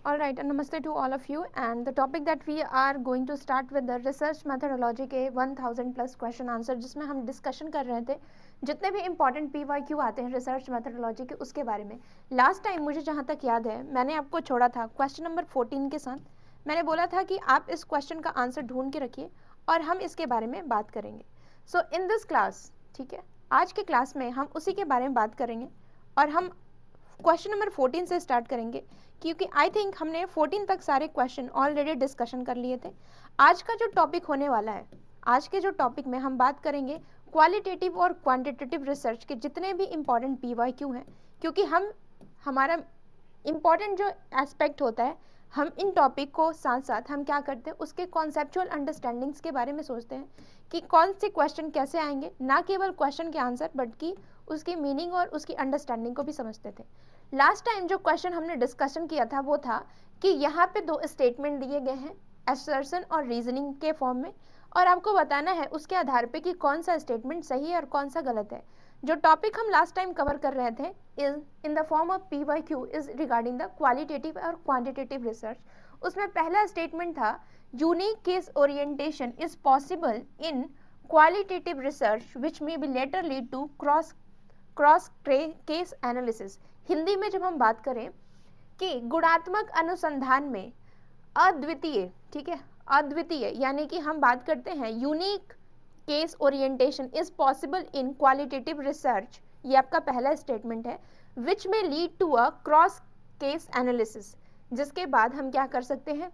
All right, and namaste to all of you. And the topic that we are going to start with the research methodology के 1000 plus question answer, जिसमें हम discussion कर रहे थे जितने भी important PYQ आते हैं रिसर्च मेथोडोलॉजी के, उसके बारे में। लास्ट टाइम मुझे जहाँ तक याद है मैंने आपको छोड़ा था क्वेश्चन नंबर 14 के साथ। मैंने बोला था कि आप इस क्वेश्चन का आंसर ढूंढ के रखिए और हम इसके बारे में बात करेंगे। सो इन दिस क्लास, ठीक है, आज के क्लास में हम उसी के बारे में बात करेंगे और हम क्वेश्चन नंबर 14 से स्टार्ट करेंगे, क्योंकि आई थिंक हमने 14 तक सारे क्वेश्चन ऑलरेडी डिस्कशन कर लिए थे। आज का जो टॉपिक होने वाला है, आज के जो टॉपिक में हम बात करेंगे क्वालिटेटिव और क्वांटिटेटिव रिसर्च के जितने भी इंपॉर्टेंट PYQ हैं, क्योंकि हमारा इंपॉर्टेंट जो एस्पेक्ट होता है, हम इन टॉपिक को साथ साथ हम क्या करते हैं उसके कॉन्सेप्चुअल अंडरस्टैंडिंग्स के बारे में सोचते हैं कि कौन से क्वेश्चन कैसे आएंगे, ना केवल क्वेश्चन के आंसर बल्कि उसकी मीनिंग और उसकी अंडरस्टैंडिंग को भी समझते थे। लास्ट टाइम जो क्वेश्चन हमने डिस्कशन किया था वो था कि यहाँ पे दो स्टेटमेंट दिए गए हैं असर्शन और रीजनिंग के फॉर्म में, और आपको बताना है उसके आधार पे कि कौन सा स्टेटमेंट सही है और कौन सा गलत है। जो टॉपिक हम लास्ट टाइम कवर कर रहे थे in the form of PYQ is regarding the qualitative और क्वांटिटेटिव रिसर्च। उसमें पहला स्टेटमेंट था unique case orientation is possible in qualitative research which may be later lead to cross case analysis. Hindi में जब हम बात करें कि गुणात्मक अनुसंधान में अद्वितीय, ठीक है, अद्वितीय यानी कि हम बात करते हैं unique case orientation is possible in qualitative research, ये आपका पहला स्टेटमेंट है, which may lead to a cross case analysis. जिसके बाद हम क्या कर सकते हैं,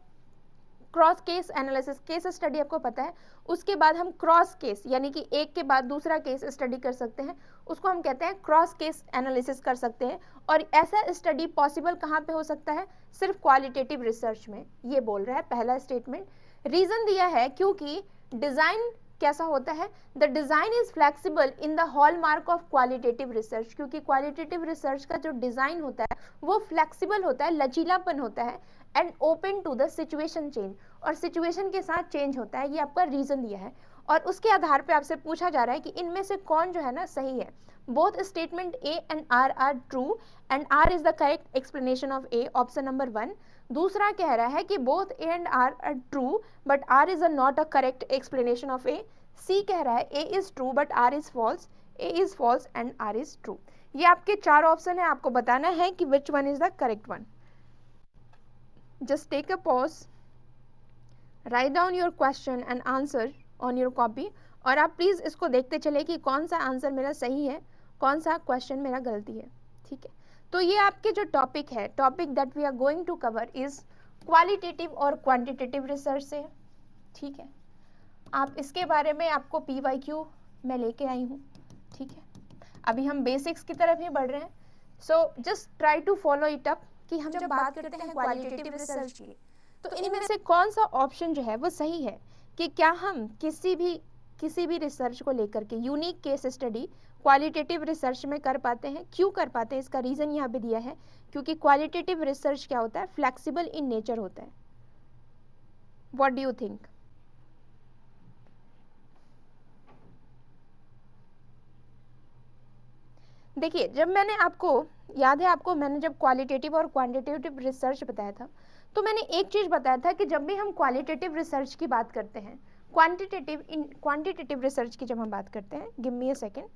cross case analysis, case study आपको पता है, उसके बाद हम क्रॉस केस यानी कि एक के बाद दूसरा केस स्टडी कर सकते हैं, उसको हम कहते हैं क्रॉस केस एनालिसिस कर सकते हैं। और ऐसा स्टडी पॉसिबल कहाँ पे हो सकता है, सिर्फ क्वालिटेटिव रिसर्च में, ये बोल रहा है पहला स्टेटमेंट। रीजन दिया है क्योंकि डिजाइन कैसा होता है, the design is flexible in the hallmark of qualitative research, क्योंकि क्वालिटेटिव रिसर्च का जो डिजाइन होता है वो फ्लेक्सिबल होता है, लचीलापन होता है, and open to the situation change, और सिचुएशन के साथ चेंज होता है। ये आपका रीजन दिया है और उसके आधार पे आपसे पूछा जा रहा है कि इनमें से कौन जो है ना सही है। Both statement A and R are true and R is the correct explanation of A, option number 1। दूसरा कह रहा है कि both A and R are true but R is not a correct explanation of A। C कह रहा है A is true but R is false, A is false and R is true. ये आपके चार ऑप्शन है, आपको बताना है कि which one is the correct one. Just take a pause, write down your question and answer on your copy, और आप प्लीज इसको देखते चले कि कौन सा आंसर मेरा सही है, कौन सा क्वेश्चन मेरा गलती है, ठीक है। तो ये आपके जो टॉपिक है, topic that we are going to cover is qualitative और क्वांटिटेटिव रिसर्च से, ठीक है। आप इसके बारे में आपको PYQ मैं लेके आई हूँ, ठीक है। अभी हम बेसिक्स की तरफ ही बढ़ रहे हैं, so just try to follow it up कि हम जब बात करते हैं क्वालिटेटिव रिसर्च की, तो इनमें से कौन सा ऑप्शन जो है वो सही है कि क्या हम किसी भी रिसर्च को लेकर के unique case study qualitative research में कर पाते हैं। क्यों कर पाते हैं, इसका रीजन यहाँ पे दिया है, क्योंकि क्वालिटेटिव रिसर्च क्या होता है, फ्लेक्सिबल इन नेचर होता है। What do you think? देखिए, जब मैंने आपको याद है, आपको मैंने जब क्वालिटेटिव और क्वांटिटेटिव रिसर्च बताया था, तो मैंने एक चीज बताया था कि जब भी हम क्वालिटेटिव रिसर्च की बात करते हैं, क्वांटिटेटिव रिसर्च की जब हम बात करते हैं, गिव मी अ सेकेंड,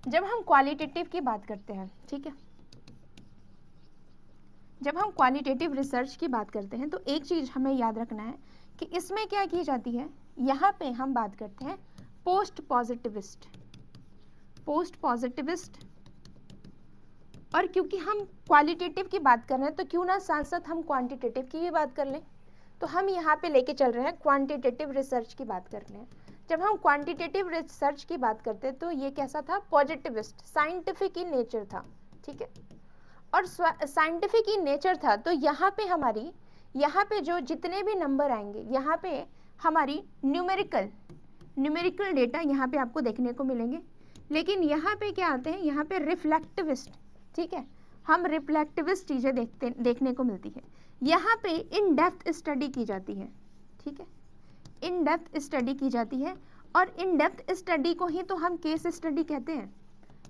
जब हम क्वालिटेटिव की बात करते हैं, ठीक है, जब हम क्वालिटेटिव रिसर्च की बात करते हैं तो एक चीज हमें याद रखना है कि इसमें क्या की जाती है, यहाँ पे हम बात करते हैं पोस्ट पॉजिटिविस्ट, और क्योंकि हम क्वालिटेटिव की बात कर रहे हैं तो क्यों ना साथ साथ हम क्वांटिटेटिव की भी बात कर लें। तो हम यहाँ पे लेके चल रहे हैं क्वांटिटेटिव रिसर्च की बात कर रहे हैं। जब हम क्वांटिटेटिव रिसर्च की बात करते हैं तो ये कैसा था, पॉजिटिविस्ट, साइंटिफिक इन नेचर था, ठीक है। और साइंटिफिक इन नेचर था तो यहाँ पे जो जितने भी नंबर आएंगे, यहाँ पे हमारी न्यूमेरिकल डेटा यहाँ पे आपको देखने को मिलेंगे। लेकिन यहाँ पे क्या आते हैं, यहाँ पे रिफ्लेक्टिविस्ट, ठीक है, हम रिफ्लेक्टिविस्ट चीजें देखने को मिलती है। यहाँ पे इन डेप्थ स्टडी की जाती है, ठीक है, इन डेप्थ स्टडी की जाती है, और इन डेप्थ स्टडी को ही तो हम केस स्टडी कहते हैं।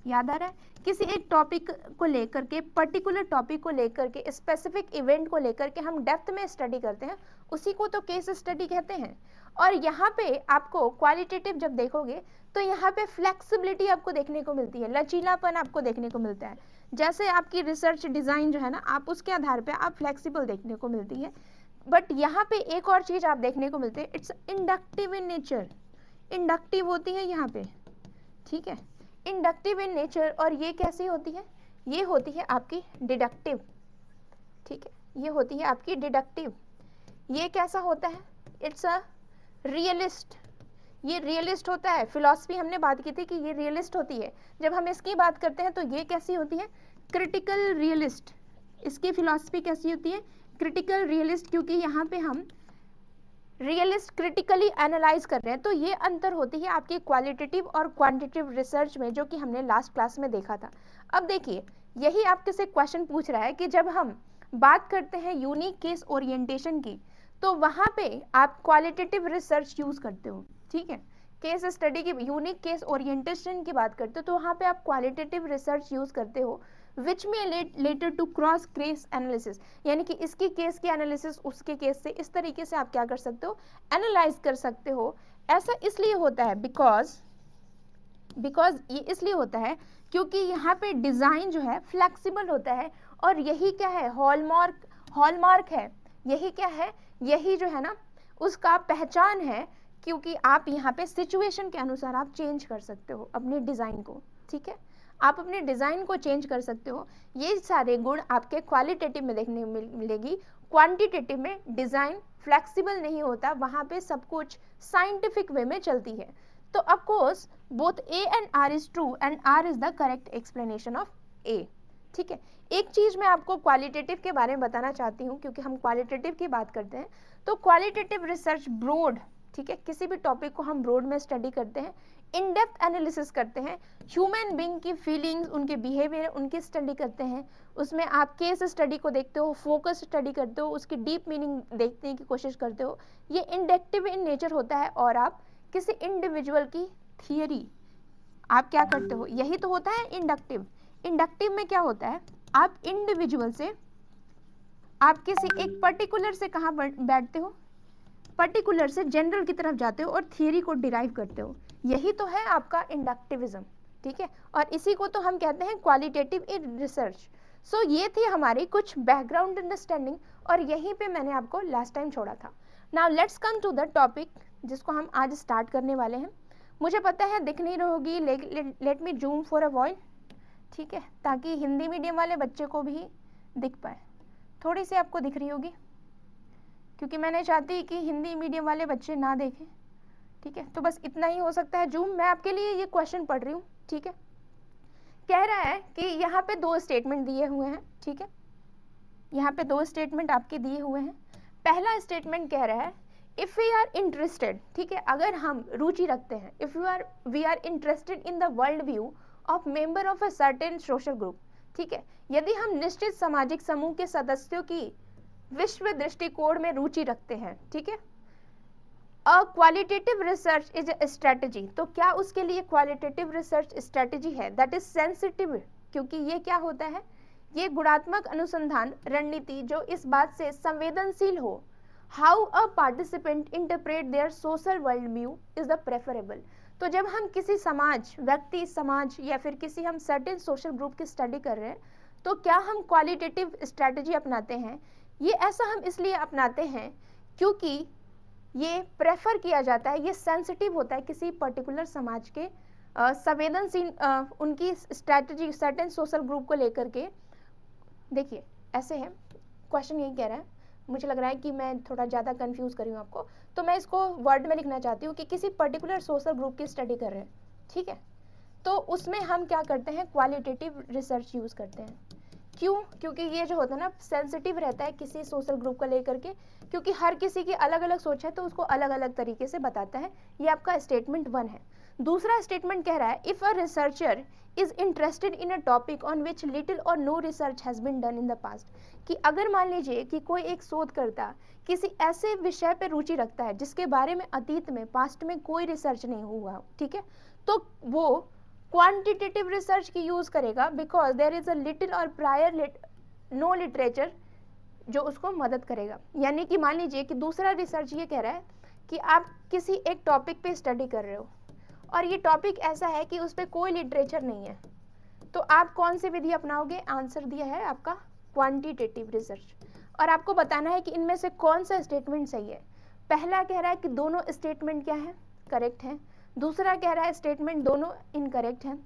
याद आ रहा है किसी एक टॉपिक को लेकर के, पर्टिकुलर टॉपिक को लेकर के, स्पेसिफिक इवेंट को लेकर के हम डेप्थ में स्टडी करते हैं, उसी को तो केस स्टडी कहते हैं। और यहाँ पे आपको क्वालिटेटिव जब देखोगे तो यहाँ पे फ्लेक्सिबिलिटी आपको देखने को मिलती है, लचीलापन आपको देखने को मिलता है। जैसे आपकी रिसर्च डिज़ाइन जो है ना, आप उसके आधार पे आप फ्लेक्सिबल देखने को मिलती है। बट यहाँ पे एक और चीज़ आप देखने को मिलती है, it's inductive in nature, inductive होती है यहाँ पे, ठीक है, इंडक्टिव इन नेचर। और ये कैसी होती है, ये होती है आपकी डिडक्टिव, ठीक है, ये होती है आपकी डिडक्टिव। ये कैसा होता है, इट्स अ रियलिस्ट, ये रियलिस्ट होता है। फिलॉसफी हमने बात की थी कि ये रियलिस्ट होती है, जब हम इसकी बात करते हैं तो ये कैसी होती है, क्रिटिकल रियलिस्ट। इसकी फिलॉसफी कैसी होती है, क्रिटिकल रियलिस्ट, क्योंकि यहाँ पे हम रियलिस्ट क्रिटिकली एनालाइज कर रहे हैं। तो ये अंतर होती है आपकी क्वालिटेटिव और क्वांटिटेटिव रिसर्च में, जो कि हमने लास्ट क्लास में देखा था। अब देखिए, यही आपके से क्वेश्चन पूछ रहा है कि जब हम बात करते हैं यूनिक केस ओरिएंटेशन की, तो वहाँ पे आप क्वालिटेटिव रिसर्च यूज करते हो, ठीक है। केस स्टडी की, यूनिक केस ओरिएंटेशन की बात करते हो तो वहाँ पे आप क्वालिटेटिव रिसर्च यूज करते हो, which may later to cross case analysis, यानी कि इसकी केस की एनालिसिस उसके केस से, इस तरीके से आप क्या कर सकते हो, एनालाइज कर सकते हो। ऐसा इसलिए होता है बिकॉज ये इसलिए होता है क्योंकि यहाँ पे डिज़ाइन जो है फ्लेक्सिबल होता है। और यही क्या है, हॉलमार्क है, यही क्या है, यही जो है ना उसका पहचान है, क्योंकि आप यहाँ पे सिचुएशन के अनुसार आप चेंज कर सकते हो अपने डिज़ाइन को, ठीक है, आप अपने डिज़ाइन को चेंज कर सकते हो। ये सारे गुण आपके क्वालिटेटिव में देखने मिलेगी। क्वांटिटेटिव में डिज़ाइन फ्लेक्सिबल नहीं होता, वहाँ पे सब कुछ साइंटिफिक वे में चलती है। तो of course both A and R is true and R is the correct explanation of A, ठीक है। एक चीज़ मैं आपको क्वालिटेटिव के बारे में बताना चाहती हूँ, क्योंकि हम क्वालिटेटिव की बात करते हैं। तो क्वालिटेटिव रिसर्च ब्रॉड, ठीक है, किसी भी टॉपिक को हम ब्रॉड में स्टडी करते हैं, इन डेप्थ एनालिसिस करते हैं, ह्यूमन बीइंग की फीलिंग्स, उनके बिहेवियर, उनकी स्टडी करते हैं। उसमें आप केस स्टडी को देखते हो, फोकस स्टडी करते हो, उसकी डीप मीनिंग देखने की कोशिश करते हो। ये इंडक्टिव इन नेचर होता है। और आप किसी इंडिविजुअल की थियरी आप क्या करते हो, यही तो होता है इंडक्टिव। इंडक्टिव में क्या होता है, आप इंडिविजुअल से, आप किसी एक पर्टिकुलर से कहाँ बैठते हो, पर्टिकुलर से जनरल की तरफ जाते हो और थियरी को डिराइव करते हो। यही तो है आपका इंडक्टिविज्म, ठीक है। और इसी को तो हम कहते हैं क्वालिटेटिव इन रिसर्च। सो ये थी हमारी कुछ बैकग्राउंड अंडरस्टैंडिंग, और यहीं पे मैंने आपको लास्ट टाइम छोड़ा था। Now let's come to the topic जिसको हम आज स्टार्ट करने वाले हैं। मुझे पता है दिख नहीं रहोगी, let me zoom for a voile, ठीक है, ताकि हिंदी मीडियम वाले बच्चे को भी दिख पाए। थोड़ी सी आपको दिख रही होगी, क्योंकि मैंने चाहती कि हिंदी मीडियम वाले बच्चे ना देखें, ठीक है। तो बस इतना ही हो सकता है जूम। मैं आपके लिए ये क्वेश्चन पढ़ रही हूँ, ठीक है। कह रहा है कि यहाँ पे 2 स्टेटमेंट दिए हुए हैं, ठीक है, यहाँ पे 2 स्टेटमेंट आपके दिए हुए हैं। पहला स्टेटमेंट कह रहा है इफ़ वी आर इंटरेस्टेड, ठीक है, अगर हम रुचि रखते हैं, if we are interested in the world view of member of a certain social group, ठीक है, यदि हम निश्चित सामाजिक समूह के सदस्यों की विश्व दृष्टिकोण में रुचि रखते हैं, ठीक है, अ qualitative research is a strategy, तो क्या उसके लिए क्वालिटेटिव रिसर्च स्ट्रेटजी है दैट इज सेंसिटिव, क्योंकि ये क्या होता है, ये गुणात्मक अनुसंधान रणनीति जो इस बात से संवेदनशील हो, how a participant interpret their social world view is the preferable. तो जब हम किसी समाज, व्यक्ति समाज या फिर किसी हम सर्टेन सोशल ग्रुप की स्टडी कर रहे हैं, तो क्या हम क्वालिटेटिव स्ट्रेटजी अपनाते हैं। ये ऐसा हम इसलिए अपनाते हैं क्योंकि ये प्रेफर किया जाता है, ये सेंसिटिव होता है किसी पर्टिकुलर समाज के संवेदनशील उनकी स्ट्रेटजी सर्टेन सोशल ग्रुप को लेकर के। देखिए ऐसे है, क्वेश्चन यही कह रहा है, मुझे लग रहा है कि मैं थोड़ा ज़्यादा कंफ्यूज कर रही हूँ आपको, तो मैं इसको वर्ड में लिखना चाहती हूँ कि किसी पर्टिकुलर सोशल ग्रुप की स्टडी कर रहे हैं, ठीक है, तो उसमें हम क्या करते हैं, क्वालिटेटिव रिसर्च यूज़ करते हैं। क्यों, क्योंकि ये जो होता है ना सेंसिटिव रहता है किसी सोशल ग्रुप को लेकर के, क्योंकि हर किसी की अलग अलग सोच है तो उसको अलग अलग तरीके से बताता है। ये आपका स्टेटमेंट 1 है। दूसरा स्टेटमेंट कह रहा है if a researcher is interested in a topic on which little or no research has been done in the past, कि अगर मान लीजिए कि कोई एक शोधकर्ता किसी ऐसे विषय पर रुचि रखता है जिसके बारे में अतीत में, पास्ट में कोई रिसर्च नहीं हुआ, ठीक है, तो वो क्वांटिटेटिव रिसर्च की यूज करेगा because there is a little और प्रायर नो लिटरेचर जो उसको मदद करेगा। यानी कि मान लीजिए कि दूसरा रिसर्च ये कह रहा है कि आप किसी एक टॉपिक पे स्टडी कर रहे हो और ये टॉपिक ऐसा है कि उस पर कोई लिटरेचर नहीं है, तो आप कौन सी विधि अपनाओगे? आंसर दिया है आपका क्वांटिटेटिव रिसर्च। और आपको बताना है कि इनमें से कौन सा स्टेटमेंट सही है। पहला कह रहा है कि दोनों स्टेटमेंट क्या है? करेक्ट है। दूसरा कह रहा है स्टेटमेंट दोनों इनकरेक्ट है।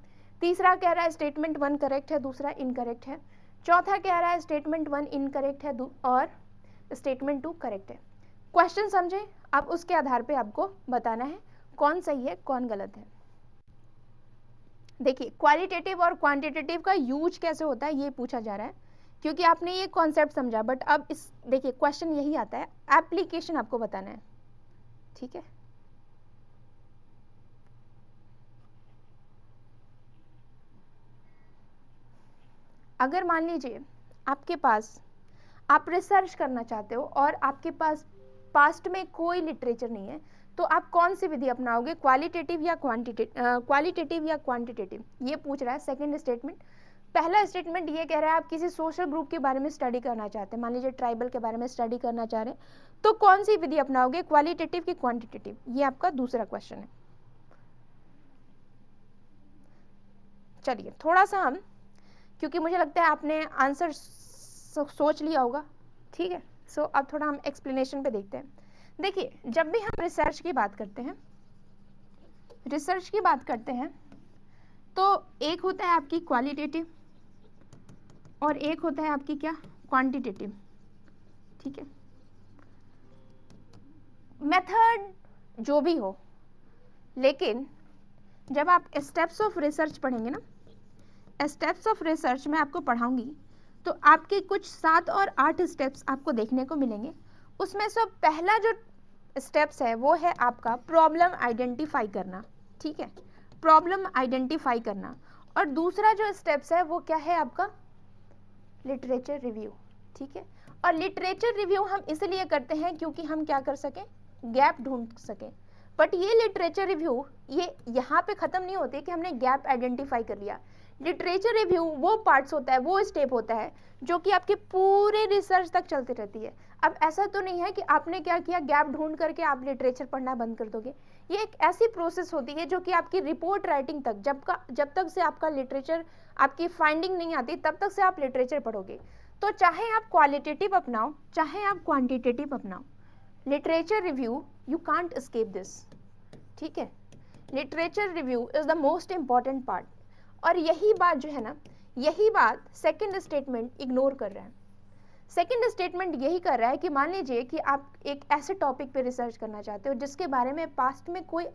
तीसरा कह रहा है स्टेटमेंट 1 करेक्ट है, दूसरा इनकरेक्ट है। चौथा कह रहा है स्टेटमेंट 1 इनकरेक्ट है और स्टेटमेंट 2 करेक्ट है। क्वेश्चन समझे? अब उसके आधार पे आपको बताना है कौन सही है कौन गलत है। देखिए क्वालिटेटिव और क्वांटिटेटिव का यूज कैसे होता है ये पूछा जा रहा है, क्योंकि आपने ये कॉन्सेप्ट समझा, बट अब इस देखिए क्वेश्चन यही आता है, एप्लीकेशन आपको बताना है। ठीक है, अगर मान लीजिए आपके पास आप रिसर्च करना चाहते हो और आपके पास पास्ट में कोई लिटरेचर नहीं है, तो आप कौन सी विधि अपनाओगे? क्वालिटेटिव या क्वांटिटेटिव, ये पूछ रहा है सेकंड स्टेटमेंट। पहला स्टेटमेंट ये कह रहा है आप किसी सोशल ग्रुप के बारे में स्टडी करना चाहते हैं, मान लीजिए ट्राइबल के बारे में स्टडी करना चाह रहे हैं, तो कौन सी विधि अपनाओगे? क्वालिटेटिव की क्वांटिटेटिव? ये आपका दूसरा क्वेश्चन है। चलिए थोड़ा सा हम, क्योंकि मुझे लगता है आपने आंसर सोच लिया होगा, ठीक है, सो अब थोड़ा हम एक्सप्लेनेशन पे देखते हैं। देखिए जब भी हम रिसर्च की बात करते हैं, तो एक होता है आपकी क्वालिटेटिव और एक होता है आपकी क्या? क्वांटिटेटिव। ठीक है, मेथड जो भी हो, लेकिन जब आप स्टेप्स ऑफ रिसर्च पढ़ेंगे ना, स्टेप्स ऑफ रिसर्च में आपको पढ़ाऊंगी, तो आपके कुछ 7 और 8 स्टेप्स आपको देखने को मिलेंगे। उसमें से पहला जो स्टेप्स है वो है आपका प्रॉब्लम आइडेंटिफाई करना। ठीक है, प्रॉब्लम आइडेंटिफाई करना। और दूसरा जो स्टेप्स है वो क्या है आपका? Literature review. ठीक है, और लिटरेचर रिव्यू हम इसलिए करते हैं क्योंकि हम क्या कर सकें? गैप ढूंढ सकें। बट ये लिटरेचर रिव्यू ये यहाँ पे खत्म नहीं होती कि हमने गैप आइडेंटिफाई कर लिया। लिटरेचर रिव्यू वो पार्ट्स होता है, वो स्टेप होता है जो कि आपके पूरे रिसर्च तक चलती रहती है। अब ऐसा तो नहीं है कि आपने क्या किया, गैप ढूंढ करके आप लिटरेचर पढ़ना बंद कर दोगे। ये एक ऐसी प्रोसेस होती है जो कि आपकी रिपोर्ट राइटिंग तक, जब तक से आपका लिटरेचर, आपकी फाइंडिंग नहीं आती, तब तक से आप लिटरेचर पढ़ोगे। तो चाहे आप क्वालिटेटिव अपनाओ चाहे आप क्वांटिटेटिव अपनाओ, literature review you can't escape this. ठीक है, literature review is the most important part. और यही बात जो है ना, यही बात सेकंड स्टेटमेंट इग्नोर कर रहा है। सेकंड स्टेटमेंट यही कर रहा है कि मान लीजिए कि आप एक ऐसे टॉपिक पे रिसर्च करना चाहते हो जिसके बारे में पास्ट में कोई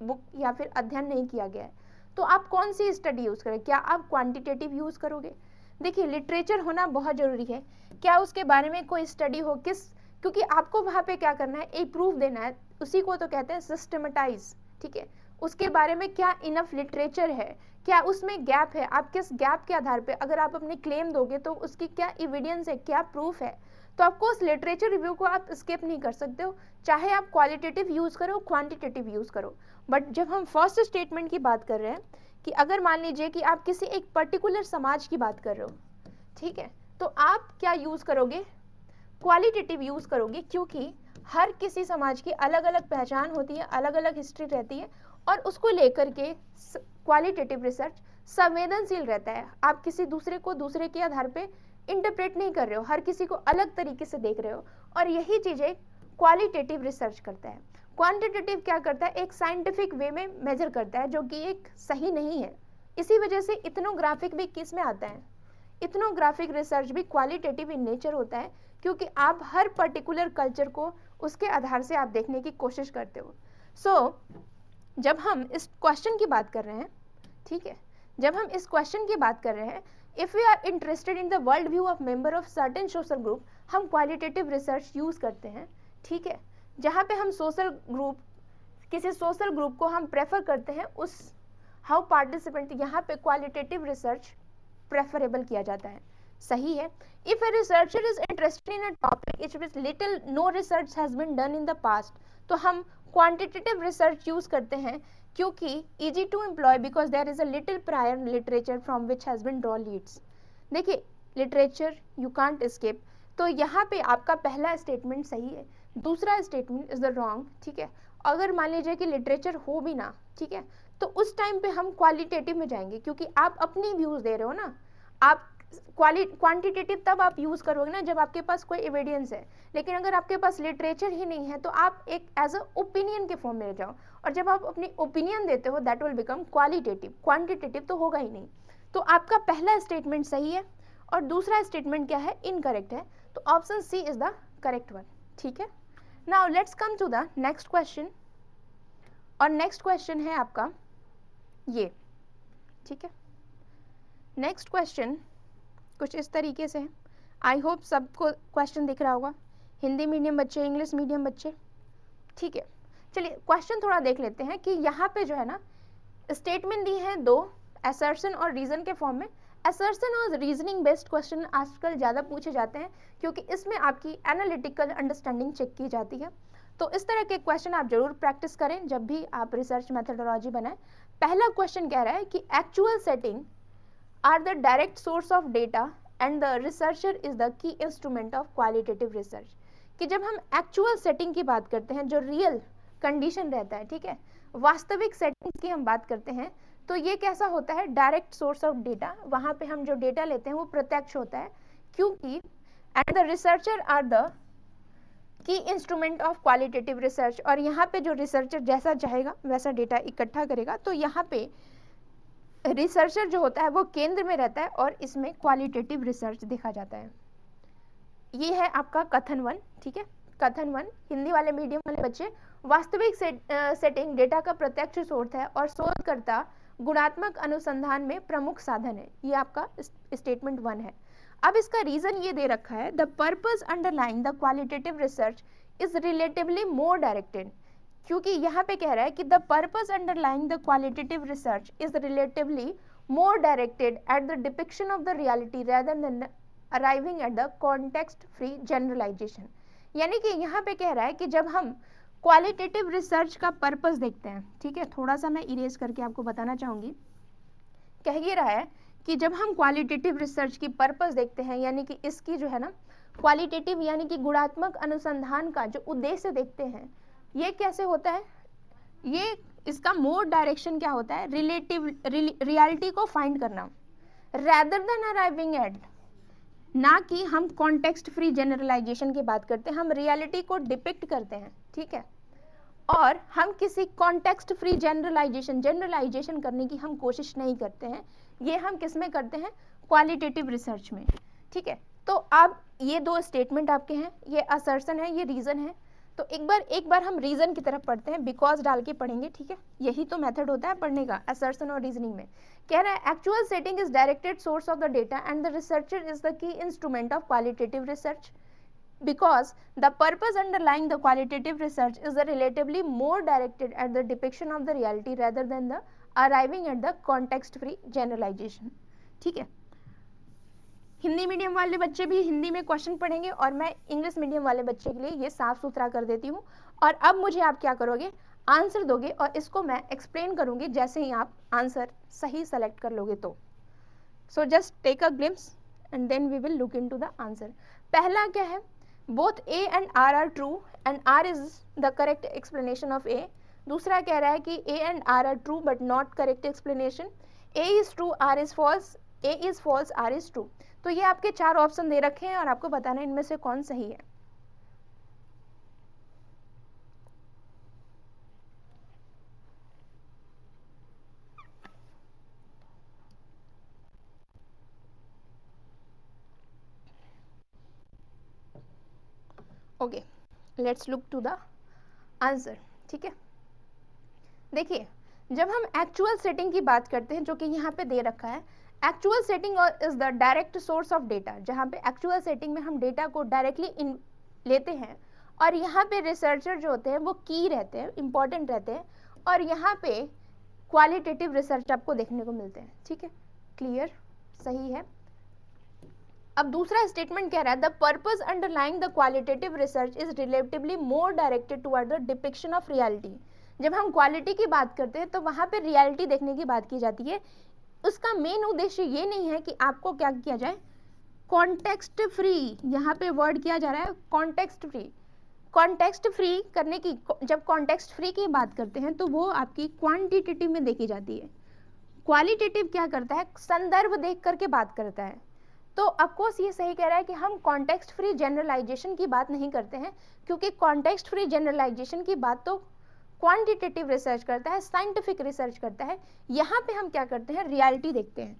बुक या फिर अध्ययन नहीं किया गया है, तो आप कौन सी स्टडी यूज करें? क्या आप क्वांटिटेटिव यूज करोगे? देखिए लिटरेचर होना बहुत जरूरी है, क्या उसके बारे में कोई स्टडी हो, क्योंकि आपको वहां पे क्या करना है? एक प्रूफ देना है, उसी को तो कहते हैं सिस्टमेटाइज। ठीक है, उसके बारे में क्या इनफ लिटरेचर है, क्या उसमें गैप है, आप किस गैप के आधार पे अगर आप अपनी क्लेम दोगे तो उसकी क्या एविडेंस है, क्या प्रूफ है। तो आपको उस लिटरेचर रिव्यू को आप स्किप नहीं कर सकते हो, चाहे आप क्वालिटेटिव यूज करो क्वांटिटेटिव यूज करो। बट जब हम फर्स्ट स्टेटमेंट की बात कर रहे हैं कि अगर मान लीजिए कि आप किसी एक पर्टिकुलर समाज की बात कर रहे हो, ठीक है, तो आप क्या यूज करोगे? क्वालिटेटिव यूज करोगे, क्योंकि हर किसी समाज की अलग अलग पहचान होती है, अलग अलग हिस्ट्री रहती है, और उसको लेकर के क्वालिटेटिव रिसर्च संवेदनशील रहता है। आप किसी दूसरे को दूसरे के आधार पे इंटरप्रेट नहीं कर रहे हो, हर किसी को अलग तरीके से देख रहे हो, और यही चीजें क्वालिटेटिव रिसर्च करता है। क्वांटिटेटिव क्या करता है? एक साइंटिफिक वे में मेजर करता है, जो कि एक सही नहीं है। इसी वजह से इथनोग्राफिक भी किस में आता है? इथनोग्राफिक रिसर्च भी क्वालिटेटिव इन नेचर होता है, क्योंकि आप हर पर्टिकुलर कल्चर को उसके आधार से आप देखने की कोशिश करते हो। सो जब हम इस क्वेश्चन की बात कर रहे हैं, ठीक है, जब हम इस क्वेश्चन की बात कर रहे हैं, if we are interested in the world view of member of certain social group, हम क्वालिटेटिव रिसर्च यूज करते हैं। ठीक है, जहाँ पे हम किसी सोशल ग्रुप को हम प्रेफर करते हैं, उस हाउ पार्टिसिपेंट, यहाँ पे क्वालिटेटिव रिसर्च प्रेफरेबल किया जाता है। सही है। If a researcher is interested in a topic which with little no research has been done in the past, तो हम क्वांटिटेटिव रिसर्च यूज करते हैं, क्योंकि easy to employ because there is a little prior literature from which has been drawn leads. देखिए literature you can't escape, तो यहाँ पे आपका पहला स्टेटमेंट सही है, दूसरा स्टेटमेंट इज द रॉन्ग, ठीक है। अगर मान लीजिए कि लिटरेचर हो भी ना, ठीक है, तो उस टाइम पे हम क्वालिटेटिव में जाएंगे, क्योंकि आप अपनी व्यूज दे रहे हो ना। आप क्वांटिटेटिव तब आप यूज करोगे ना जब आपके पास कोई एविडेंस है, लेकिन अगर आपके पास लिटरेचर ही नहीं है तो आप एक एज अ ओपिनियन के फॉर्म में जाओ, और जब आप अपनी ओपिनियन देते हो that will become qualitative, quantitative तो होगा ही नहीं। तो आपका पहला स्टेटमेंट सही है और दूसरा स्टेटमेंट क्या है, इनकरेक्ट है, तो option C is the correct one, ठीक है। Now let's come to the next question, और नेक्स्ट क्वेश्चन है आपका ये, ठीक है। नेक्स्ट क्वेश्चन कुछ इस तरीके से है, आई होप सबको क्वेश्चन दिख रहा होगा, हिंदी मीडियम बच्चे, इंग्लिश मीडियम बच्चे, ठीक है। चलिए क्वेश्चन थोड़ा देख लेते हैं कि यहाँ पे जो है ना स्टेटमेंट दी है दो, असर्शन और रीजन के फॉर्म में। असर्शन और रीजनिंग बेस्ड क्वेश्चन आजकल ज़्यादा पूछे जाते हैं क्योंकि इसमें आपकी एनालिटिकल अंडरस्टैंडिंग चेक की जाती है, तो इस तरह के क्वेश्चन आप जरूर प्रैक्टिस करें जब भी आप रिसर्च मेथडोलॉजी बनाएं। पहला क्वेश्चन कह रहा है कि actual setting are the direct source of data and the researcher is the key instrument of qualitative research। कि जब हम एक्चुअल सेटिंग की बात करते हैं, जो रियल कंडीशन रहता है, ठीक है, वास्तविक सेटिंग की हम बात करते हैं, तो ये कैसा होता है, डायरेक्ट सोर्स ऑफ डेटा, वहाँ पे हम जो डेटा लेते हैं वो प्रत्यक्ष होता है, क्योंकि and the researcher are the key instrument of qualitative research, और यहाँ पे जो रिसर्चर जैसा चाहेगा वैसा डेटा इकट्ठा करेगा, तो यहाँ पे रिसर्चर जो होता है वो केंद्र में रहता है और इसमें क्वालिटेटिव रिसर्च देखा जाता है। ये है आपका कथन वन, ठीक है। कथन वन, हिंदी वाले मीडियम वाले बच्चे, वास्तविक सेटिंग डेटा का प्रत्यक्ष सोर्स है और शोधकर्ता गुणात्मक अनुसंधान में प्रमुख साधन है। ये आपका स्टेटमेंट वन है। अब इसका रीजन ये दे रखा है, the purpose underlying the qualitative research is relatively more directed, क्योंकि यहाँ पे कह रहा है कि the purpose underlying the qualitative research is relatively more directed at the depiction of the reality rather than arriving at the context free generalization. यानी कि यहाँ पे कह रहा है कि जब हम क्वालिटेटिव रिसर्च का पर्पस देखते हैं, ठीक है, थोड़ा सा मैं इरेज करके आपको बताना चाहूँगी, कह ये रहा है कि जब हम क्वालिटेटिव रिसर्च की पर्पस देखते हैं, यानी कि इसकी जो है ना क्वालिटेटिव यानी कि गुणात्मक अनुसंधान का जो उद्देश्य देखते हैं, ये कैसे होता है, ये इसका मोड डायरेक्शन क्या होता है, रियलिटी को फाइंड करना, रेदर देन अराइविंग एट, ना कि हम कॉन्टेक्स्ट फ्री जनरलाइजेशन की बात करते हैं, हम रियलिटी को डिपिक्ट करते हैं, ठीक है, और हम किसी कॉन्टेक्स्ट फ्री जनरलाइजेशन करने की हम कोशिश नहीं करते हैं, ये हम किस में करते हैं, क्वालिटेटिव रिसर्च में, ठीक है। तो अब ये दो स्टेटमेंट आपके हैं, ये असर्शन है, ये रीजन है, तो एक बार हम रीजन की तरफ पढ़ते हैं, बिकॉज डाल के पढ़ेंगे, ठीक है, यही तो मेथड होता है पढ़ने का, असर्शन और रीजनिंग में। कह रहा है actual setting is directed source of the data and the researcher is the key instrument of qualitative research because the purpose underlying the qualitative research is relatively more directed at the depiction of the reality rather than the arriving at the context free generalization। ठीक है, Hindi medium वाले बच्चे भी हिंदी में question पढ़ेंगे और मैं English medium वाले बच्चे के लिए ये साफ सुथरा कर देती हूँ, और अब मुझे आप क्या करोगे, आंसर दोगे, और इसको मैं एक्सप्लेन करूँगी जैसे ही आप आंसर सही सेलेक्ट कर लोगे तो। So just take a glimpse and then we will look into the answer. पहला क्या है, both A and R are true and R is the correct explanation of A। दूसरा कह रहा है कि A and R are true but not correct explanation। A is true, R is false, A is false, R is true। तो ये आपके चार option दे रखे हैं और आपको बताना है इनमें से कौन सही है। Okay, let's look to the answer. ठीक है, देखिए जब हम एक्चुअल सेटिंग की बात करते हैं, जो कि यहाँ पे दे रखा है, actual setting is the direct source of data, जहाँ पे एक्चुअल सेटिंग में हम डेटा को डायरेक्टली लेते हैं, और यहाँ पे रिसर्चर जो होते हैं वो की रहते हैं, इंपॉर्टेंट रहते हैं, और यहाँ पे क्वालिटेटिव रिसर्च आपको देखने को मिलते हैं। ठीक है, क्लियर, सही है। अब दूसरा स्टेटमेंट कह रहा है the purpose underlying the qualitative research is relatively more directed toward the depiction of reality. जब हम क्वालिटी की बात करते हैं तो वहाँ पे रियलिटी देखने की बात की जाती है। उसका मेन उद्देश्य ये नहीं है कि आपको क्या किया जाए, कॉन्टेक्स्ट फ्री, यहाँ पे वर्ड किया जा रहा है कॉन्टेक्स्ट फ्री। कॉन्टेक्स्ट फ्री करने की, जब कॉन्टेक्स्ट फ्री की बात करते हैं तो वो आपकी क्वांटिटेटिव में देखी जाती है। क्वालिटेटिव क्या करता है, संदर्भ देख करके बात करता है। तो ऑफकोर्स ये सही कह रहा है कि हम कॉन्टेक्स्ट फ्री जनरलाइजेशन की बात नहीं करते हैं, क्योंकि कॉन्टेक्स्ट फ्री जनरलाइजेशन की बात तो क्वांटिटेटिव रिसर्च करता है, साइंटिफिक रिसर्च करता है। यहाँ पे हम क्या करते हैं, रियलिटी देखते हैं।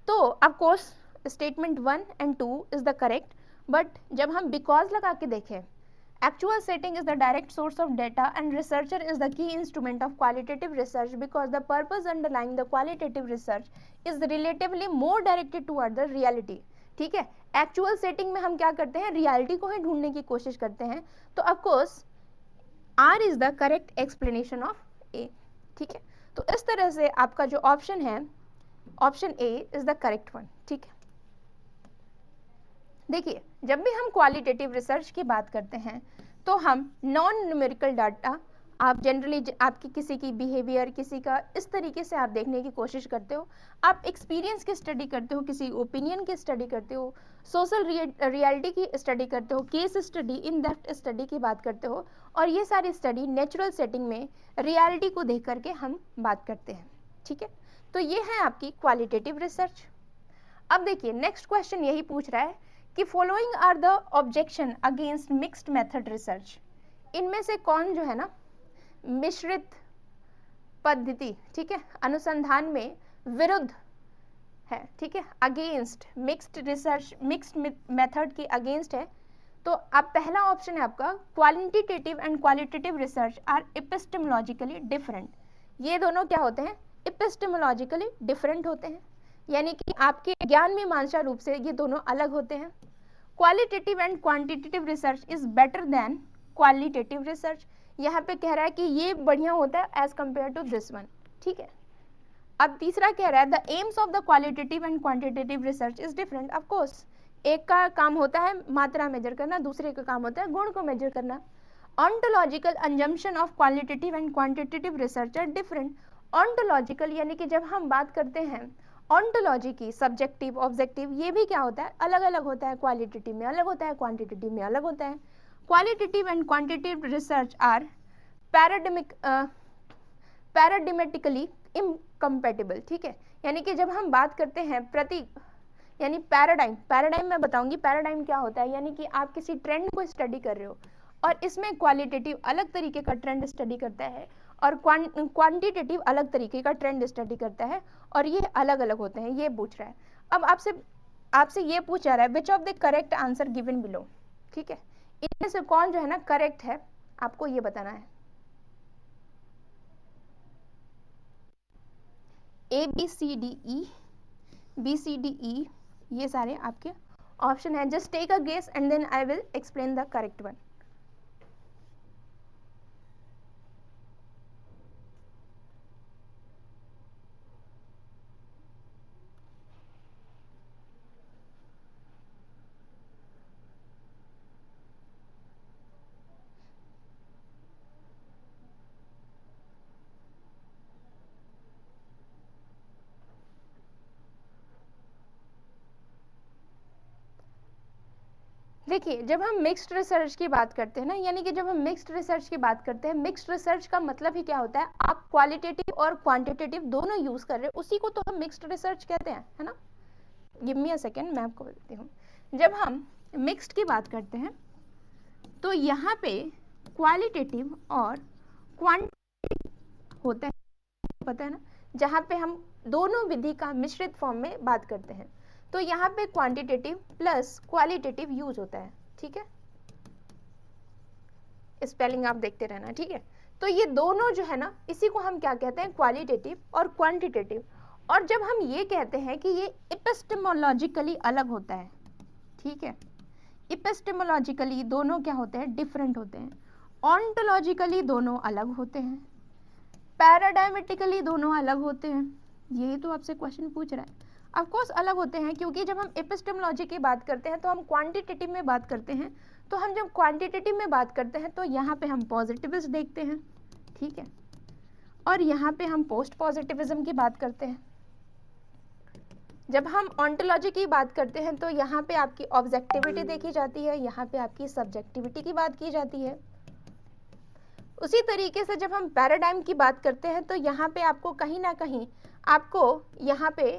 तो of course statement 1 and 2 is the correct, but जब हम बिकॉज लगा के देखें, actual setting is the direct source of data and researcher is the key instrument of qualitative research because the purpose underlying the qualitative research is relatively more directed toward the reality। ठीक है, actual setting में हम क्या करते हैं, reality को ही ढूंढने की कोशिश करते हैं। तो of course R is the correct explanation of A. ठीक है, तो इस तरह से आपका जो ऑप्शन है, option A is the correct one. ठीक है, देखिए जब भी हम क्वालिटेटिव रिसर्च की बात करते हैं तो हम नॉन न्यूमेरिकल डाटा, आप जनरली आपकी किसी की बिहेवियर, किसी का इस तरीके से आप देखने की कोशिश करते हो। आप एक्सपीरियंस की स्टडी करते हो, किसी ओपिनियन की स्टडी करते हो, सोशल रियलिटी की स्टडी करते हो, case study, in depth study की बात करते हो, और ये सारी स्टडी नेचुरल सेटिंग में रियलिटी को देख करके हम बात करते हैं। ठीक है, तो ये है आपकी क्वालिटेटिव रिसर्च। अब देखिए नेक्स्ट क्वेश्चन यही पूछ रहा है कि following are the objection against mixed method research. इनमें से कौन जो है ना मिश्रित पद्धति, ठीक है, अनुसंधान में विरुद्ध है। ठीक है, against mixed research, mixed method की अगेंस्ट है। तो अब पहला ऑप्शन है आपका, qualitative and qualitative research are epistemologically different. ये दोनों क्या होते हैं, एपिस्टेमोलॉजिकली डिफरेंट होते हैं, यानी कि आपके ज्ञान मीमांसा रूप से ये दोनों अलग होते हैं। Qualitative and quantitative research is better than qualitative research. यहाँ पे कह रहा है कि ये बढ़िया होता है as compare to this one. ठीक है, अब तीसरा कह रहा है the aims of the qualitative and quantitative research is different. Of course एक का काम होता है मात्रा मेजर करना, दूसरे का काम होता है गुण को मेजर करना। Ontological assumption of qualitative and quantitative research are different. Ontological यानी कि जब हम बात करते हैं ऑन्टोलॉजी की, सब्जेक्टिव ऑब्जेक्टिव, ये भी क्या होता है, अलग अलग होता है। क्वालिटेटिव में अलग होता है, क्वांटिटेटिव में अलग होता है। Qualitative and quantitative research are paradigmatically incompatible. ठीक है, यानी कि जब हम बात करते हैं यानी पैराडाइम मैं बताऊंगी पैराडाइम क्या होता है। यानी कि आप किसी ट्रेंड को स्टडी कर रहे हो और इसमें क्वालिटेटिव अलग तरीके का ट्रेंड स्टडी करता है और क्वांटिटेटिव अलग तरीके का ट्रेंड स्टडी करता है, और ये अलग अलग होते हैं, ये पूछ रहा है। अब आपसे ये पूछा रहा है which of the correct answer given below. ठीक है, इनमें से कौन जो है ना करेक्ट है, आपको ये बताना है। A B C D E ये सारे आपके ऑप्शन है। Just take a guess and then I will explain the correct one. देखिए जब हम मिक्स्ड रिसर्च की बात करते हैं ना, यानी कि जब हम मिक्स्ड रिसर्च की बात करते हैं, मिक्स्ड रिसर्च का मतलब ही क्या होता है, आप क्वालिटेटिव और क्वांटिटेटिव दोनों यूज कर रहे हैं, उसी को तो हम मिक्स्ड रिसर्च कहते हैं, है ना। गिव मी अ सेकेंड, मैं आपको बताती हूँ। जब हम मिक्स्ड की बात करते हैं तो यहाँ पे क्वालिटेटिव और क्वांटिटेटिव होता है, पता है ना, जहाँ पे हम दोनों विधि का मिश्रित फॉर्म में बात करते हैं। तो यहाँ पे क्वांटिटेटिव प्लस क्वालिटेटिव यूज होता है। ठीक है, स्पेलिंग आप देखते रहना। ठीक है, तो ये दोनों जो है ना, इसी को हम क्या कहते हैं, क्वालिटेटिव और क्वांटिटेटिव। और जब हम ये कहते हैं कि ये एपिस्टेमोलॉजिकली अलग होता है, ठीक है, एपिस्टेमोलॉजिकली दोनों क्या होते हैं, डिफरेंट होते हैं। ऑन्टोलॉजिकली दोनों अलग होते हैं। पैराडायमेटिकली दोनों अलग होते हैं। यही तो आपसे क्वेश्चन पूछ रहा है। ऑफ कोर्स अलग होते हैं, क्योंकि जब हम एपिस्टेमोलॉजी की बात करते हैं तो हम क्वांटिटेटिव में बात करते हैं। तो हम जब क्वांटिटेटिव में बात करते हैं तो यहाँ पे हम पॉजिटिव्स देखते हैं। ठीक है, और यहाँ पे हम पोस्ट पॉजिटिविज्म की बात करते हैं। जब हम ऑन्टोलॉजी की बात करते हैं तो यहाँ पे आपकी ऑब्जेक्टिविटी देखी जाती है, यहाँ पे आपकी सब्जेक्टिविटी की बात की जाती है। उसी तरीके से जब हम पैराडाइम की बात करते हैं तो यहाँ पे आपको कहीं ना कहीं आपको यहाँ पे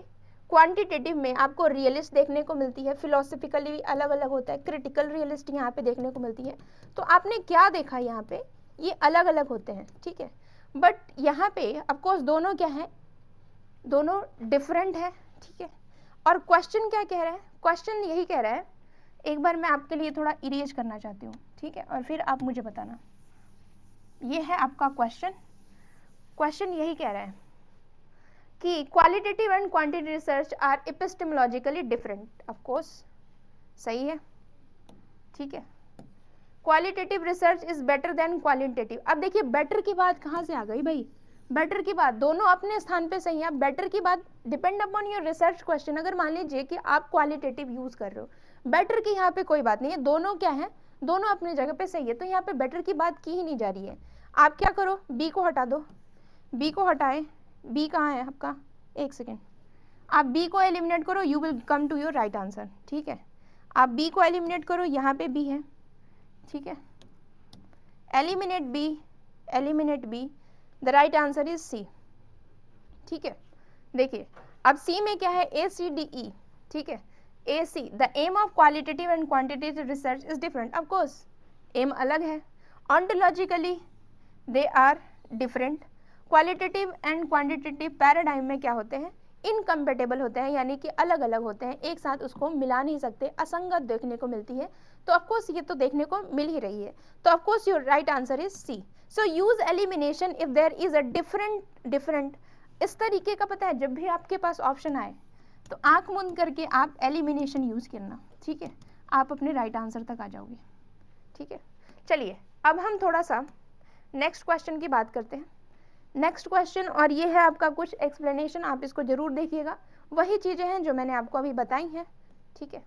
क्वांटिटेटिव में आपको रियलिस्ट देखने को मिलती है, फिलोसफिकली अलग अलग होता है, क्रिटिकल रियलिस्ट यहाँ पे देखने को मिलती है। तो आपने क्या देखा यहाँ पे, ये अलग अलग होते हैं, ठीक है। बट यहाँ पे ऑफकोर्स दोनों क्या है, दोनों डिफरेंट है, ठीक है। और क्वेश्चन क्या कह रहा है, क्वेश्चन यही कह रहा है, एक बार मैं आपके लिए थोड़ा इरेज करना चाहती हूँ, ठीक है, और फिर आप मुझे बताना। ये है आपका क्वेश्चन, क्वेश्चन यही कह रहा है कि qualitative and quantitative research are epistemologically different. Of course सही है, ठीक है। Qualitative research is better than qualitative. अब देखिए बेटर की बात कहाँ से आ गई भाई, बेटर की बात दोनों अपने स्थान पे सही है। बेटर की बात depend upon your research question. अगर मान लीजिए कि आप क्वालिटेटिव यूज कर रहे हो, बेटर की यहाँ पे कोई बात नहीं है, दोनों क्या है, दोनों अपनी जगह पे सही है, तो यहाँ पे बेटर की बात की ही नहीं जा रही है। आप क्या करो, बी को हटा दो, बी को हटाए, बी कहाँ है आपका, एक सेकेंड, आप बी को एलिमिनेट करो, you will come to your right answer, ठीक है। आप बी को एलिमिनेट करो, यहाँ पे बी है, ठीक है, eliminate B, eliminate B, the right answer is C, ठीक है। देखिए अब सी में क्या है, ए सी डी ई, ठीक है, A C, the aim of qualitative and quantitative research is different. Of course aim अलग है, ontologically they are different. Qualitative and quantitative paradigm में क्या होते हैं, इनकम्पेटेबल होते हैं, यानी कि अलग अलग होते हैं, एक साथ उसको मिला नहीं सकते, असंगत देखने को मिलती है। तो ऑफकोर्स ये तो देखने को मिल ही रही है, तो of course your right answer is C. So use elimination if there is a different. इस तरीके का पता है, जब भी आपके पास ऑप्शन आए तो आंख मूंद करके आप एलिमिनेशन यूज करना, ठीक है, आप अपने राइट आंसर तक आ जाओगे, ठीक है। चलिए अब हम थोड़ा सा नेक्स्ट क्वेश्चन की बात करते हैं। नेक्स्ट क्वेश्चन, और ये है आपका कुछ एक्सप्लेनेशन, आप इसको जरूर देखिएगा, वही चीजें हैं जो मैंने आपको अभी बताई हैं, ठीक है।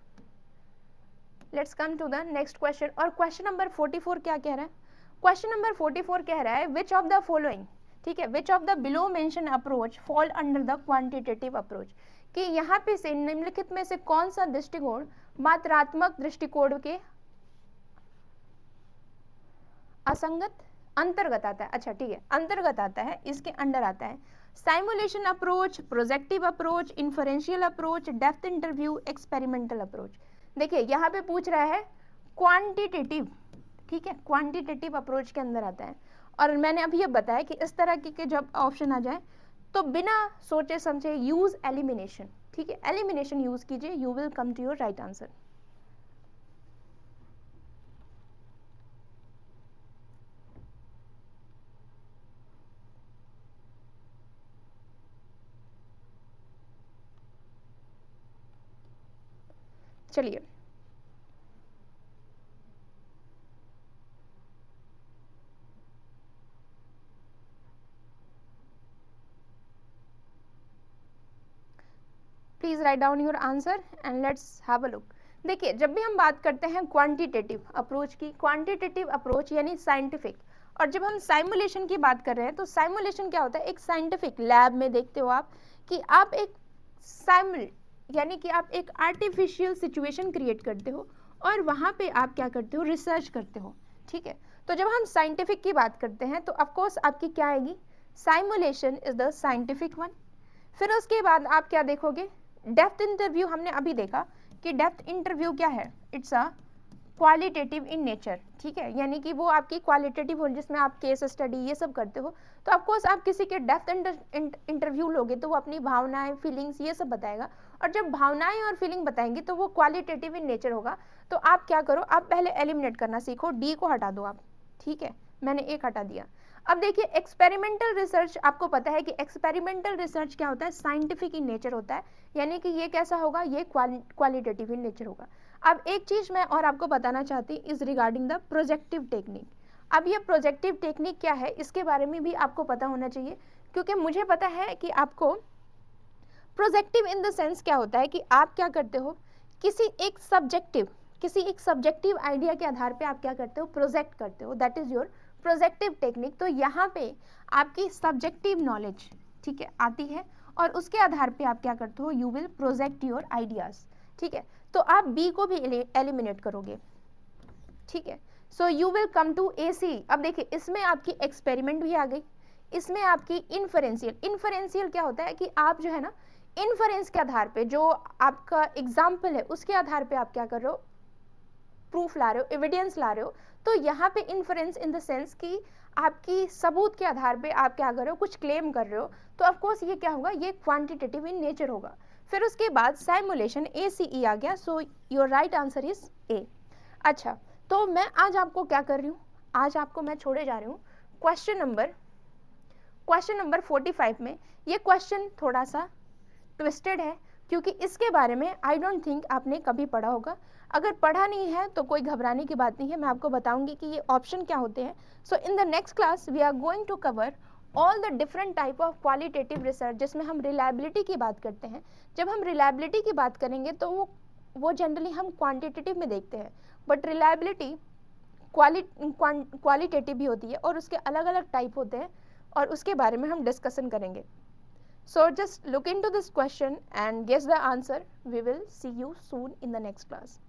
Let's come to the next question. और क्वेश्चन नंबर 44 क्या कह रहा है, क्वेश्चन नंबर 44 कह रहा है विच ऑफ द फॉलोइंग, ठीक है, which of the below mention approach fall under the quantitative approach, कि यहाँ पे से निम्नलिखित में से कौन सा दृष्टिकोण मात्रात्मक दृष्टिकोण के असंगत अंतर्गत आता है। अच्छा ठीक है, अंतर्गत आता है, इसके अंडर आता है। Simulation approach, projective approach, inferential approach, depth interview, experimental approach. देखिए यहाँ पे पूछ रहा है क्वांटिटेटिव, ठीक है, क्वांटिटेटिव अप्रोच के अंदर आता है। और मैंने अभी ये बताया कि इस तरह के जब ऑप्शन आ जाए तो बिना सोचे समझे यूज एलिमिनेशन, ठीक है, एलिमिनेशन यूज कीजिए, you will come to your right answer. चलिए please write down your answer and let's have a look. देखिए जब भी हम बात करते हैं क्वांटिटेटिव अप्रोच की, क्वांटिटेटिव अप्रोच यानी साइंटिफिक, और जब हम साइमुलेशन की बात कर रहे हैं तो साइमुलेशन क्या होता है, एक साइंटिफिक लैब में देखते हो आप कि आप एक साइमुल यानी कि आप एक आर्टिफिशियल सिचुएशन क्रिएट करते हो और वहाँ पे आप क्या करते हो, रिसर्च करते हो, ठीक है। तो जब हम साइंटिफिक की बात करते हैं तो ऑफकोर्स आपकी क्या आएगी, simulation is the scientific one. फिर उसके बाद आप क्या देखोगे, डेप्थ इंटरव्यू। हमने अभी देखा कि डेप्थ इंटरव्यू क्या है, it's a qualitative in nature, ठीक है, यानी कि वो आपकी क्वालिटेटिव हो जिसमें आप केस स्टडी ये सब करते हो। तो ऑफकोर्स आप किसी के डेप्थ इंटरव्यू लोगे तो वो अपनी भावनाएं, फीलिंग्स ये सब बताएगा, और जब भावनाएं और फीलिंग बताएंगे तो वो क्वालिटेटिव इन नेचर होगा। तो आप क्या करो, आप पहले एलिमिनेट करना सीखो, डी को हटा दो आप, ठीक है, मैंने एक हटा दिया। अब देखिए एक्सपेरिमेंटल रिसर्च, आपको पता है कि एक्सपेरिमेंटल रिसर्च क्या होता है, साइंटिफिक इन नेचर होता है, यानी कि ये कैसा होगा, ये क्वालिटेटिव इन नेचर होगा। अब एक चीज मैं और आपको बताना चाहती is regarding the projective technique. अब ये प्रोजेक्टिव टेक्निक क्या है, इसके बारे में भी आपको पता होना चाहिए, क्योंकि मुझे पता है कि आपको प्रोजेक्टिव इन द सेंस क्या होता है कि आप क्या करते हो, किसी एक सब्जेक्टिव आइडिया के आधार पे आप क्या करते हो, प्रोजेक्ट करते हो, that is your projective technique, तो यहाँ पे आपकी सब्जेक्टिव नॉलेज, ठीक है, आती है और उसके आधार पे आप क्या करते हो, you will project your ideas, ठीक है। तो आप बी को भी एलिमिनेट करोगे, ठीक है। So you will come to A C. अब देखिए इसमें आपकी एक्सपेरिमेंट भी आ गई, इसमें आपकी इन्फरेंशियल, इन्फरेंशियल क्या होता है कि आप जो है ना इन्फरेंस के आधार पे, जो आपका एग्जाम्पल है उसके आधार पे आप क्या कर रहे हो, प्रूफ ला रहे हो, एविडेंस ला रहे हो। तो यहाँ पे इन्फरेंस इन द सेंस कि आपकी सबूत के आधार पे आप क्या कर रहे हो, कुछ क्लेम कर रहे हो, तो ऑफकोर्स ये क्या होगा, ये क्वांटिटेटिव इन नेचर होगा। फिर उसके बाद साइमुलेशन, ACE आ गया, so your right answer is a. अच्छा, तो मैं आज आपको क्या कर रही हूँ, आज आपको मैं छोड़े जा रही हूँ क्वेश्चन नंबर 45 में। ये क्वेश्चन थोड़ा सा ट्विस्टेड है क्योंकि इसके बारे में आई डोंट थिंक आपने कभी पढ़ा होगा। अगर पढ़ा नहीं है तो कोई घबराने की बात नहीं है, मैं आपको बताऊंगी कि ये ऑप्शन क्या होते हैं। So in the next class we are going to cover all the different type of qualitative research, जिसमें हम रिलायबिलिटी की बात करते हैं। जब हम रिलायबिलिटी की बात करेंगे तो वो जनरली हम क्वांटिटेटिव में देखते हैं, बट रिलायबिलिटी क्वालिटेटिव भी होती है और उसके अलग अलग टाइप होते हैं और उसके बारे में हम डिस्कशन करेंगे। So just look into this question and guess the answer. We will see you soon in the next class.